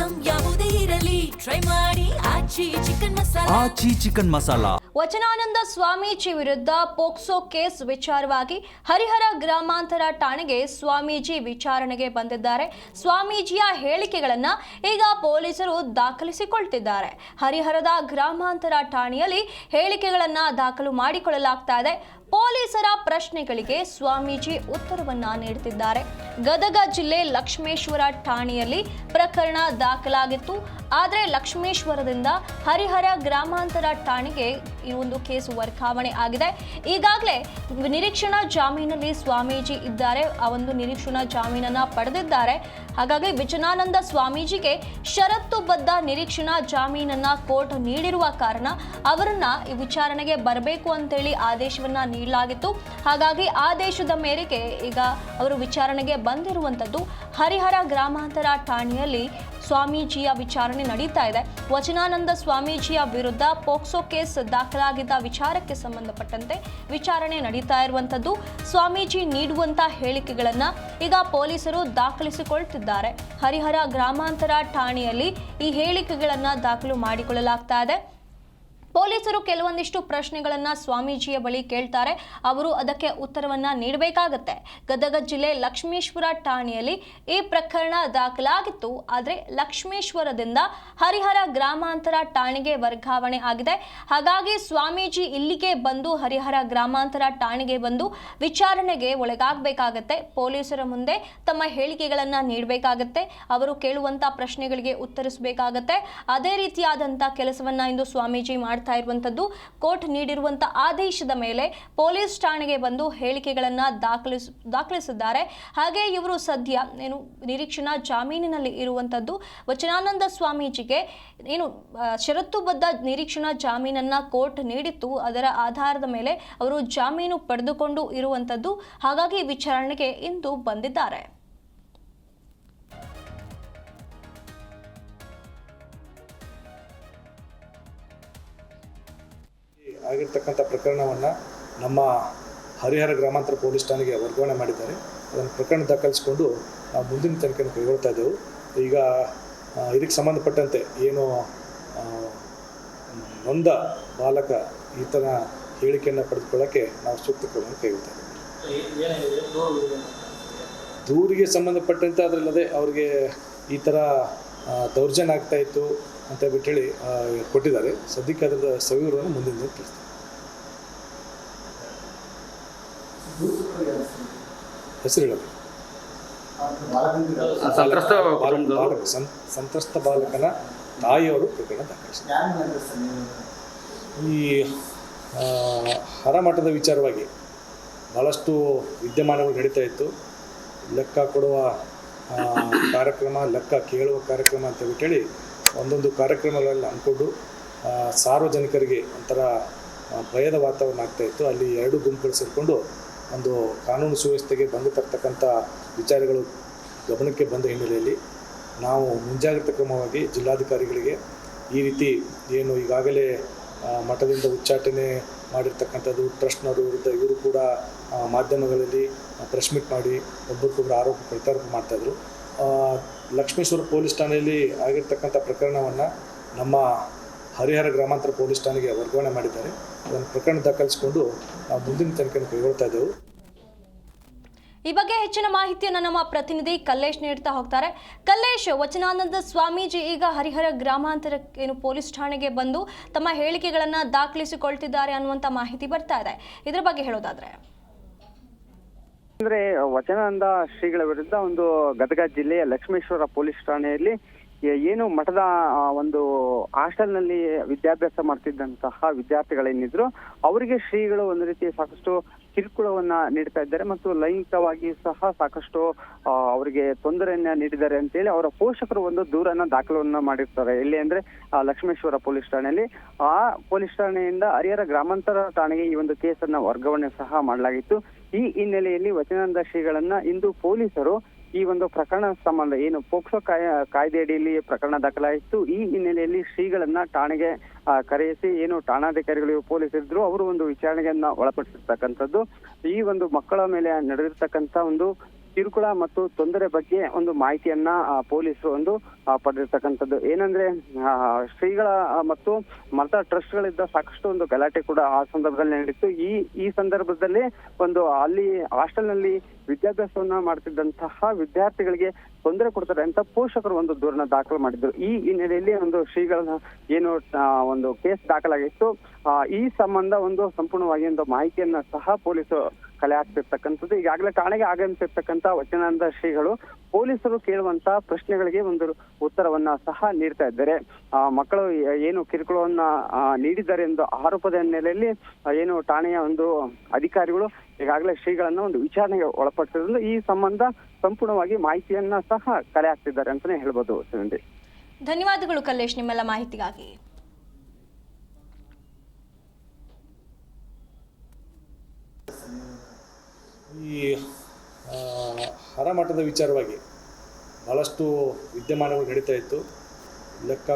Item ಯಾವುದೇ ಇರಲಿ try ಮಾಡಿ ಆಚಿ ಚಿಕನ್ ಮಸಾಲಾ. ವಚನಾನಂದ ಸ್ವಾಮೀಜಿ ವಿರುದ್ಧ ಪೋಕ್ಸೋ ಕೇಸ್ ವಿಚಾರವಾಗಿ ಹರಿಹರ ಗ್ರಾಮಾಂತರ ಠಾಣೆಗೆ ಸ್ವಾಮೀಜಿ ವಿಚಾರಣೆಗೆ ಬಂದಿದ್ದಾರೆ. ಸ್ವಾಮೀಜಿಯ ಹೇಳಿಕೆಗಳನ್ನು ಈಗ ಪೊಲೀಸರು ದಾಖಲಿಸಿಕೊಳ್ತಿದ್ದಾರೆ. ಹರಿಹರದ ಗ್ರಾಮಾಂತರ ಠಾಣೆಯಲ್ಲಿ ಹೇಳಿಕೆಗಳನ್ನು ದಾಖಲು ಮಾಡಿಕೊಳ್ಳಲಾಗ್ತಾ ಇದೆ. ಪೊಲೀಸರ ಪ್ರಶ್ನೆಗಳಿಗೆ ಸ್ವಾಮೀಜಿ ಉತ್ತರವನ್ನ ನೀಡುತ್ತಿದ್ದಾರೆ. ಗದಗ ಜಿಲ್ಲೆ ಲಕ್ಷ್ಮೇಶ್ವರ ಠಾಣೆಯಲ್ಲಿ ಪ್ರಕರಣ ದಾಖಲಾಗಿತ್ತು. ಆದರೆ ಲಕ್ಷ್ಮೇಶ್ವರದಿಂದ ಹರಿಹರ ಗ್ರಾಮಾಂತರ ಠಾಣೆಗೆ ಈ ಒಂದು ಕೇಸು ವರ್ಗಾವಣೆ ಆಗಿದೆ. ಈಗಾಗಲೇ ನಿರೀಕ್ಷಣಾ ಜಾಮೀನಲ್ಲಿ ಸ್ವಾಮೀಜಿ ಇದ್ದಾರೆ. ಆ ಒಂದು ನಿರೀಕ್ಷಣಾ ಜಾಮೀನನ್ನ ಪಡೆದಿದ್ದಾರೆ. ಹಾಗಾಗಿ ವಚನಾನಂದ ಸ್ವಾಮೀಜಿಗೆ ಷರತ್ತುಬದ್ಧ ನಿರೀಕ್ಷಣಾ ಜಾಮೀನನ್ನ ಕೋರ್ಟ್ ನೀಡಿರುವ ಕಾರಣ ಅವರನ್ನ ಈ ವಿಚಾರಣೆಗೆ ಬರಬೇಕು ಅಂತೇಳಿ ಆದೇಶವನ್ನ ನೀಡಲಾಗಿತ್ತು. ಹಾಗಾಗಿ ಆದೇಶದ ಮೇರೆಗೆ ಈಗ ಅವರು ವಿಚಾರಣೆಗೆ ಬಂದಿರುವಂತದ್ದು. ಹರಿಹರ ಗ್ರಾಮಾಂತರ ಠಾಣೆಯಲ್ಲಿ ಸ್ವಾಮೀಜಿಯ ವಿಚಾರಣೆ ನಡೀತಾ ಇದೆ. ವಚನಾನಂದ ಸ್ವಾಮೀಜಿಯ ವಿರುದ್ಧ ಪೋಕ್ಸೋ ಕೇಸ್ ದಾಖಲಾಗಿದ್ದ ವಿಚಾರಕ್ಕೆ ಸಂಬಂಧಪಟ್ಟಂತೆ ವಿಚಾರಣೆ ನಡೀತಾ ಇರುವಂತದ್ದು. ಸ್ವಾಮೀಜಿ ನೀಡುವಂತ ಹೇಳಿಕೆಗಳನ್ನ ಈಗ ಪೊಲೀಸರು ದಾಖಲಿಸಿಕೊಳ್ತಿದ್ದಾರೆ. ಹರಿಹರ ಗ್ರಾಮಾಂತರ ಠಾಣೆಯಲ್ಲಿ ಈ ಹೇಳಿಕೆಗಳನ್ನ ದಾಖಲು ಮಾಡಿಕೊಳ್ಳಲಾಗ್ತಾ ಇದೆ. ಪೊಲೀಸರು ಕೆಲವೊಂದಿಷ್ಟು ಪ್ರಶ್ನೆಗಳನ್ನ ಸ್ವಾಮೀಜಿಯ ಬಳಿ ಕೇಳ್ತಾರೆ. ಅವರು ಅದಕ್ಕೆ ಉತ್ತರವನ್ನ ನೀಡಬೇಕಾಗತ್ತೆ. ಗದಗ ಜಿಲ್ಲೆ ಲಕ್ಷ್ಮೇಶ್ವರ ಠಾಣೆಯಲ್ಲಿ ಈ ಪ್ರಕರಣ ದಾಖಲಾಗಿತ್ತು. ಆದರೆ ಲಕ್ಷ್ಮೇಶ್ವರದಿಂದ ಹರಿಹರ ಗ್ರಾಮಾಂತರ ಠಾಣೆಗೆ ವರ್ಗಾವಣೆ ಆಗಿದೆ. ಹಾಗಾಗಿ ಸ್ವಾಮೀಜಿ ಇಲ್ಲಿಗೆ ಬಂದು ಹರಿಹರ ಗ್ರಾಮಾಂತರ ಠಾಣೆಗೆ ಬಂದು ವಿಚಾರಣೆಗೆ ಒಳಗಾಗಬೇಕಾಗತ್ತೆ. ಪೊಲೀಸರ ಮುಂದೆ ತಮ್ಮ ಹೇಳಿಕೆಗಳನ್ನ ನೀಡಬೇಕಾಗತ್ತೆ. ಅವರು ಕೇಳುವಂತ ಪ್ರಶ್ನೆಗಳಿಗೆ ಉತ್ತರಿಸಬೇಕಾಗತ್ತೆ. ಅದೇ ರೀತಿಯಾದಂತ ಕೆಲಸವನ್ನ ಇಂದು ಸ್ವಾಮೀಜಿ ಮಾಡ್ತಾ ಇರುವಂತದ್ದು. ಕೋರ್ಟ್ ನೀಡಿರುವಂತ ಆದೇಶದ ಮೇಲೆ ಪೊಲೀಸ್ ಠಾಣೆಗೆ ಬಂದು ಹೇಳಿಕೆಗಳನ್ನ ದಾಖಲಿಸಿದ್ದಾರೆ. ಹಾಗೆ ಇವರು ಸದ್ಯ ನಿರೀಕ್ಷಣಾ ಜಾಮೀನಿನಲ್ಲಿ ಇರುವಂತದ್ದು. ವಚನಾನಂದ ಸ್ವಾಮೀಜಿಗೆ ಷರತ್ತುಬದ್ಧ ನಿರೀಕ್ಷಣಾ ಜಾಮೀನನ್ನ ಕೋರ್ಟ್ ನೀಡಿತ್ತು. ಅದರ ಆಧಾರದ ಮೇಲೆ ಅವರು ಜಾಮೀನು ಪಡೆದುಕೊಂಡು ಇರುವಂತದ್ದು. ಹಾಗಾಗಿ ವಿಚಾರಣೆಗೆ ಇಂದು ಬಂದಿದ್ದಾರೆ. ಆಗಿರ್ತಕ್ಕಂಥ ಪ್ರಕರಣವನ್ನು ನಮ್ಮ ಹರಿಹರ ಗ್ರಾಮಾಂತರ ಪೊಲೀಸ್ ಠಾಣೆಗೆ ವರ್ಗಾವಣೆ ಮಾಡಿದ್ದಾರೆ. ಅದನ್ನು ಪ್ರಕರಣ ದಾಖಲಿಸಿಕೊಂಡು ನಾವು ಮುಂದಿನ ತನಿಖೆಯನ್ನು ಕೈಗೊಳ್ತಾ ಇದ್ದೆವು. ಈಗ ಇದಕ್ಕೆ ಸಂಬಂಧಪಟ್ಟಂತೆ ಏನು ನೊಂದ ಬಾಲಕ ಈತನ ಹೇಳಿಕೆಯನ್ನು ಪಡೆದುಕೊಳ್ಳೋಕ್ಕೆ ನಾವು ಸೂಕ್ತ ಕ್ರಮವನ್ನು ಕೈಗೊಳ್ತಾ ಇದ್ದೇವೆ. ದೂರಿಗೆ ಸಂಬಂಧಪಟ್ಟಂತೆ ಅದರಲ್ಲದೆ ಅವ್ರಿಗೆ ಈ ಥರ ದೌರ್ಜನ್ಯ ಆಗ್ತಾ ಇತ್ತು ಅಂತ ಬಿಟ್ಟೇಳಿ ಕೊಟ್ಟಿದ್ದಾರೆ. ಸದ್ಯಕ್ಕೆ ಅದರ ಸವಿವರವನ್ನು ಮುಂದಿನ ದಿನ ತಿಳಿಸ್ತಾರೆ. ಹೆಸರು ಹೇಳಬೇಕು. ಸಂತ್ರಸ್ತ ಬಾಲಕನ ತಾಯಿಯವರು ಪ್ರಕರಣ ದಾಖಲಿಸಿದ್ದಾರೆ. ಈ ಹರಮಠದ ವಿಚಾರವಾಗಿ ಭಾಳಷ್ಟು ವಿದ್ಯಮಾನಗಳು ನಡೀತಾ ಇತ್ತು. ಲೆಕ್ಕ ಕೊಡುವ ಕಾರ್ಯಕ್ರಮ, ಲೆಕ್ಕ ಕೇಳುವ ಕಾರ್ಯಕ್ರಮ ಅಂತ ಬಿಟ್ಟೇಳಿ ಒಂದೊಂದು ಕಾರ್ಯಕ್ರಮಗಳಲ್ಲಿ ಅಂದ್ಕೊಂಡು ಸಾರ್ವಜನಿಕರಿಗೆ ಒಂಥರ ಭಯದ ವಾತಾವರಣ ಆಗ್ತಾಯಿತ್ತು. ಅಲ್ಲಿ ಎರಡು ಗುಂಪುಗಳು ಸೇರಿಕೊಂಡು ಒಂದು ಕಾನೂನು ಸುವ್ಯವಸ್ಥೆಗೆ ಭಂಗ ತರ್ತಕ್ಕಂಥ ವಿಚಾರಗಳು ಗಮನಕ್ಕೆ ಬಂದ ಹಿನ್ನೆಲೆಯಲ್ಲಿ ನಾವು ಮುಂಜಾಗ್ರತಾ ಕ್ರಮವಾಗಿ ಜಿಲ್ಲಾಧಿಕಾರಿಗಳಿಗೆ ಈ ರೀತಿ ಏನು ಈಗಾಗಲೇ ಮಠದಿಂದ ಉಚ್ಚಾಟನೆ ಮಾಡಿರ್ತಕ್ಕಂಥದ್ದು ಟ್ರಸ್ಟ್ನವರು ವಿರುದ್ಧ ಇವರು ಕೂಡ ಮಾಧ್ಯಮಗಳಲ್ಲಿ ಪ್ರೆಸ್ ಮೀಟ್ ಮಾಡಿ ಒಬ್ಬರಿಗೊಬ್ಬರು ಆರೋಪ ಪ್ರತ್ಯಾರೋಪ ಮಾಡ್ತಾಯಿದ್ರು. ಲಕ್ಷ್ಮೇಶ್ವರ ಪೊಲೀಸ್ ಠಾಣೆಯಲ್ಲಿ ಆಗಿರ್ತಕ್ಕಂಥ ಪ್ರಕರಣವನ್ನು ನಮ್ಮ ಹರಿಹರ ಗ್ರಾಮಾಂತರ ಪೊಲೀಸ್ ಠಾಣೆಗೆ ವರ್ಗಾವಣೆ ಮಾಡಿದ್ದಾರೆ. ಅದನ್ನು ಪ್ರಕರಣ ದಾಖಲಿಸಿಕೊಂಡು ನಾವು ಮುಂದಿನ ತನಿಖೆಯನ್ನು ಕೈಗೊಳ್ತಾ ಇದ್ದೆವು. ಈ ಬಗ್ಗೆ ಹೆಚ್ಚಿನ ಮಾಹಿತಿಯನ್ನು ನಮ್ಮ ಪ್ರತಿನಿಧಿ ಕಲ್ಲೇಶ್ ನೀಡ್ತಾ ಹೋಗ್ತಾರೆ. ಕಲ್ಲೇಶ್, ವಚನಾನಂದ ಸ್ವಾಮೀಜಿ ಈಗ ಹರಿಹರ ಗ್ರಾಮಾಂತರ ಪೊಲೀಸ್ ಠಾಣೆಗೆ ಬಂದು ತಮ್ಮ ಹೇಳಿಕೆಗಳನ್ನು ದಾಖಲಿಸಿಕೊಳ್ತಿದ್ದಾರೆ ಅನ್ನುವಂಥ ಮಾಹಿತಿ ಬರ್ತಾ ಇದೆ. ಇದರ ಬಗ್ಗೆ ಹೇಳೋದಾದ್ರೆ ಅಂದ್ರೆ ವಚನಾನಂದ ಶ್ರೀಗಳ ವಿರುದ್ಧ ಒಂದು ಗದಗ ಜಿಲ್ಲೆಯ ಲಕ್ಷ್ಮೇಶ್ವರ ಪೊಲೀಸ್ ಠಾಣೆಯಲ್ಲಿ ಏನು ಮಠದ ಒಂದು ಹಾಸ್ಟೆಲ್ನಲ್ಲಿ ವಿದ್ಯಾಭ್ಯಾಸ ಮಾಡ್ತಿದ್ದಂತಹ ವಿದ್ಯಾರ್ಥಿಗಳೇನಿದ್ರು ಅವರಿಗೆ ಶ್ರೀಗಳು ಒಂದು ರೀತಿ ಸಾಕಷ್ಟು ಕಿರುಕುಳವನ್ನ ನೀಡ್ತಾ ಇದ್ದಾರೆ ಮತ್ತು ಲೈಂಗಿಕವಾಗಿ ಸಹ ಸಾಕಷ್ಟು ಅವರಿಗೆ ತೊಂದರೆಯನ್ನ ನೀಡಿದ್ದಾರೆ ಅಂತೇಳಿ ಅವರ ಪೋಷಕರು ಒಂದು ದೂರನ್ನ ದಾಖಲವನ್ನ ಮಾಡಿರ್ತಾರೆ. ಎಲ್ಲಿ ಅಂದ್ರೆ ಲಕ್ಷ್ಮೇಶ್ವರ ಪೊಲೀಸ್ ಠಾಣೆಯಲ್ಲಿ. ಆ ಪೊಲೀಸ್ ಠಾಣೆಯಿಂದ ಹರಿಹರ ಗ್ರಾಮಾಂತರ ಠಾಣೆಗೆ ಈ ಒಂದು ಕೇಸನ್ನ ವರ್ಗಾವಣೆ ಸಹ ಮಾಡಲಾಗಿತ್ತು. ಈ ಹಿನ್ನೆಲೆಯಲ್ಲಿ ವಚನಾನಂದ ಶ್ರೀಗಳನ್ನ ಇಂದು ಪೊಲೀಸರು ಈ ಒಂದು ಪ್ರಕರಣ ಸಂಬಂಧ ಏನು ಪೋಕ್ಸೋ ಕಾಯ್ದೆ ಅಡಿಯಲ್ಲಿ ಪ್ರಕರಣ ದಾಖಲಾಯಿತು. ಈ ಹಿನ್ನೆಲೆಯಲ್ಲಿ ಶ್ರೀಗಳನ್ನ ಠಾಣೆಗೆ ಕರೆಯಿಸಿ ಏನು ಠಾಣಾಧಿಕಾರಿಗಳು ಪೊಲೀಸರಿದ್ರು ಅವರು ಒಂದು ವಿಚಾರಣೆಯನ್ನ ಒಳಪಡಿಸಿರ್ತಕ್ಕಂಥದ್ದು. ಈ ಒಂದು ಮಕ್ಕಳ ಮೇಲೆ ನಡೆದಿರ್ತಕ್ಕಂಥ ಒಂದು ಕಿರುಕುಳ ಮತ್ತು ತೊಂದರೆ ಬಗ್ಗೆ ಒಂದು ಮಾಹಿತಿಯನ್ನ ಪೊಲೀಸರು ಒಂದು ಪಡೆದಿರ್ತಕ್ಕಂಥದ್ದು. ಏನಂದ್ರೆ ಶ್ರೀಗಳ ಮತ್ತು ಮಠದ ಟ್ರಸ್ಟ್ಗಳಿದ್ದ ಸಾಕಷ್ಟು ಒಂದು ಗಲಾಟೆ ಕೂಡ ಆ ಸಂದರ್ಭದಲ್ಲಿ ನಡೆಯಿತು. ಈ ಸಂದರ್ಭದಲ್ಲಿ ಒಂದು ಅಲ್ಲಿ ಹಾಸ್ಟೆಲ್ನಲ್ಲಿ ವಿದ್ಯಾಭ್ಯಾಸವನ್ನ ಮಾಡ್ತಿದ್ದಂತಹ ವಿದ್ಯಾರ್ಥಿಗಳಿಗೆ ತೊಂದರೆ ಕೊಡ್ತಾರೆ ಅಂತ ಪೋಷಕರು ಒಂದು ದೂರನ್ನ ದಾಖಲು ಮಾಡಿದ್ರು. ಈ ಹಿನ್ನೆಲೆಯಲ್ಲಿ ಒಂದು ಶ್ರೀಗಳನ್ನ ಏನು ಒಂದು ಕೇಸ್ ದಾಖಲಾಗಿತ್ತು. ಈ ಸಂಬಂಧ ಒಂದು ಸಂಪೂರ್ಣವಾಗಿ ಒಂದು ಮಾಹಿತಿಯನ್ನ ಸಹ ಪೊಲೀಸರು ಕಲೆ ಹಾಕ್ತಿರ್ತಕ್ಕಂಥದ್ದು. ಈಗಾಗಲೇ ಠಾಣೆಗೆ ಆಗಮಿಸಿರ್ತಕ್ಕಂಥ ವಚನಾನಂದ ಶ್ರೀಗಳು ಪೊಲೀಸರು ಕೇಳುವಂತ ಪ್ರಶ್ನೆಗಳಿಗೆ ಒಂದು ಉತ್ತರವನ್ನ ಸಹ ನೀಡ್ತಾ ಇದ್ದಾರೆ. ಮಕ್ಕಳು ಏನು ಕಿರುಕುಳವನ್ನ ನೀಡಿದ್ದಾರೆ ಎಂದು ಆರೋಪದ ಹಿನ್ನೆಲೆಯಲ್ಲಿ ಏನು ಠಾಣೆಯ ಒಂದು ಅಧಿಕಾರಿಗಳು ಈಗಾಗಲೇ ಶ್ರೀಗಳನ್ನ ಒಂದು ವಿಚಾರಣೆಗೆ ಒಳಪಡಿಸಿದ್ರು. ಈ ಸಂಬಂಧ ಸಂಪೂರ್ಣವಾಗಿ ಮಾಹಿತಿಯನ್ನ ಸಹ ಕಲೆ ಹಾಕ್ತಿದ್ದಾರೆ ಅಂತಾನೆ ಹೇಳ್ಬೋದು. ಸುನಂದಿ, ಧನ್ಯವಾದಗಳು ಕಲ್ಲೇಶ್ ನಿಮ್ಮೆಲ್ಲ ಮಾಹಿತಿಗಾಗಿ. ಈ ಹರಮಠದ ವಿಚಾರವಾಗಿ ಭಾಳಷ್ಟು ವಿದ್ಯಮಾನಗಳು ನಡೀತಾ ಇತ್ತು. ಲೆಕ್ಕ